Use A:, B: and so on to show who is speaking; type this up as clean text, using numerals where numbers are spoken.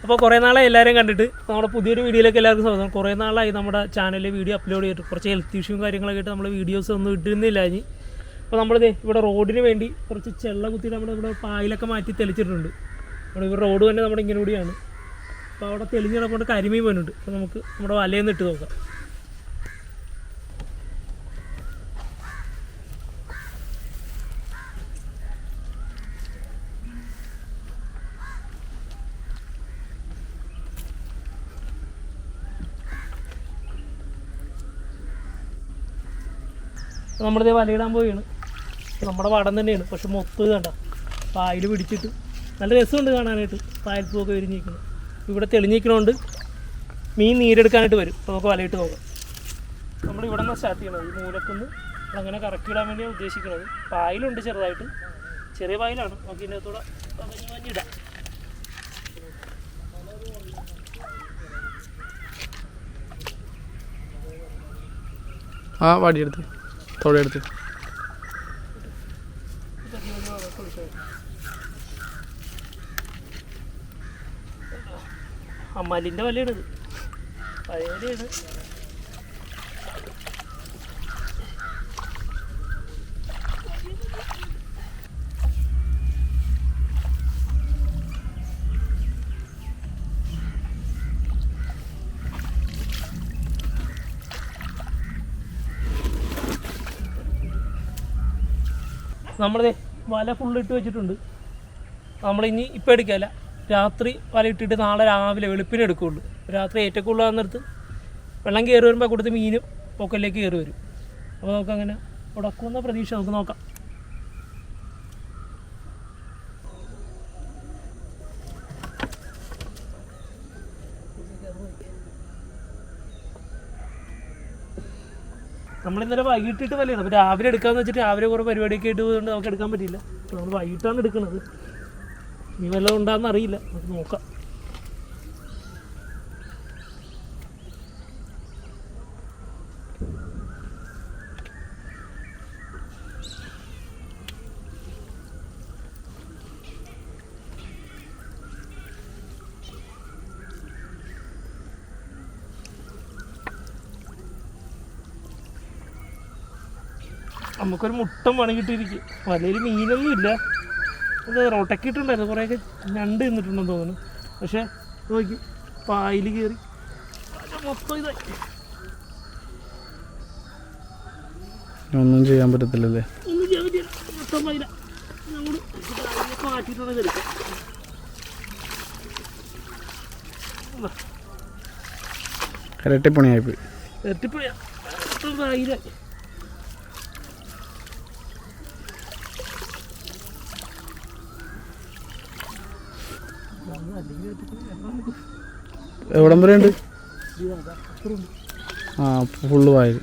A: അപ്പോൾ കുറേ നാളായി എല്ലാവരും കണ്ടിട്ട് നമ്മുടെ പുതിയൊരു വീഡിയോയിലേക്ക് എല്ലാവർക്കും സ്വാഗതം. കുറേ നാളായി നമ്മുടെ ചാനലിൽ വീഡിയോ അപ്ലോഡ് ചെയ്തിട്ട് കുറച്ച് ഹെൽത്ത് ഇഷ്യൂവും കാര്യങ്ങളൊക്കെ ആയിട്ട് നമ്മൾ വീഡിയോസ് ഒന്നും ഇട്ടിരുന്നില്ല ഇനി. അപ്പോൾ നമ്മളിത് ഇവിടെ റോഡിന് വേണ്ടി കുറച്ച് ചെള്ള കുത്തിയിട്ട് ഇവിടെ പായലൊക്കെ മാറ്റി തെളിച്ചിട്ടുണ്ട്. ഇവിടെ റോഡ് തന്നെ നമ്മുടെ ഇങ്ങനെ കൂടിയാണ്. അപ്പോൾ അവിടെ തെളിഞ്ഞ് കിടക്കൊണ്ട് കരിമീൻ പോകുന്നുണ്ട്. അപ്പോൾ നമുക്ക് നമ്മുടെ വലയിൽ നിന്ന് ഇട്ട് നോക്കാം. നമ്മളിതേ വലയിടാൻ പോവുകയാണ്. നമ്മുടെ വടം തന്നെയാണ്, പക്ഷെ മൊത്തം കണ്ട പായൽ പിടിച്ചിട്ട് നല്ല രസമുണ്ട് കാണാനായിട്ട്. പായൽപ്പൂവൊക്കെ വിരിഞ്ഞിരിക്കുന്നു. ഇവിടെ തെളിഞ്ഞിരിക്കണോണ്ട് മീൻ നീരെടുക്കാനായിട്ട് വരും. അപ്പോൾ നമുക്ക് വലയിട്ട് നോക്കാം. നമ്മളിവിടെ നിന്ന് സ്റ്റാർട്ട് ചെയ്യണത്. ഈ മൂലക്കൊന്ന് അങ്ങനെ കറക്കിടാൻ വേണ്ടിയാണ് ഉദ്ദേശിക്കുന്നത്. പായലുണ്ട് ചെറുതായിട്ട്, ചെറിയ പായലാണ്. നമുക്ക് ഇതിൻ്റെ അകത്തൂടെ മഞ്ഞിടാം.
B: ആ വാടിയെടുത്ത് തോടെടുത്ത്
A: അമ്മാലിൻ്റെ വലയാണിത്, പഴയ വലയാണ്. നമ്മളിത് വല ഫുള്ളിട്ട് വെച്ചിട്ടുണ്ട്. നമ്മളിനി ഇപ്പം എടുക്കുകയല്ല, രാത്രി വല ഇട്ടിട്ട് നാളെ രാവിലെ വെളുപ്പിന് എടുക്കുകയുള്ളൂ. രാത്രി ഏറ്റക്കുള്ളാന്നിടത്ത് വെള്ളം കയറി വരുമ്പോൾ കൊടുത്ത് മീനും പൊക്കലിലേക്ക് കയറി വരും. അപ്പോൾ നമുക്കങ്ങനെ ഉടക്കുമെന്ന പ്രതീക്ഷ നമുക്ക് നോക്കാം. നമ്മളിന്നലെ വൈകിട്ടിട്ട് വലയാണ്. അപ്പോൾ രാവിലെ എടുക്കാമെന്ന് വെച്ചിട്ട് രാവിലെ കുറേ പരിപാടിയൊക്കെ ആയിട്ട് പോയതുകൊണ്ട് നമുക്ക് എടുക്കാൻ പറ്റിയില്ല. അപ്പോൾ നമ്മൾ വൈകിട്ടാണ് എടുക്കുന്നത്. ഇനി വല്ലതും ഉണ്ടാകുന്ന അറിയില്ല, നമുക്ക് നോക്കാം. നമുക്കൊരു മുട്ടം പണി കിട്ടിയിരിക്കും. വലയിൽ മീനൊന്നും ഇല്ല. ഇത് റോട്ടക്കിയിട്ടുണ്ടായിരുന്നു, കുറേയൊക്കെ ഞണ്ട് നിന്നിട്ടുണ്ടെന്ന് തോന്നുന്നു. പക്ഷേ നോക്കി പായൽ കയറി മൊത്തം ഇതായി.
B: ഒന്നും ചെയ്യാൻ പറ്റത്തില്ലല്ലേ?
A: ഒന്നും ചെയ്യാൻ പറ്റില്ല, മൊത്തം പായില്ല. നമ്മൾ മാറ്റിയിട്ടാണ് എടുക്കുക.
B: ഇരട്ടിപ്പണിയായിപ്പോയി.
A: ഇരട്ടിപ്പണിയാ, മൊത്തം പായിലായി.
B: എവിടം വരെ ഉണ്ട്? ആ ഫുള്ള് വായത്.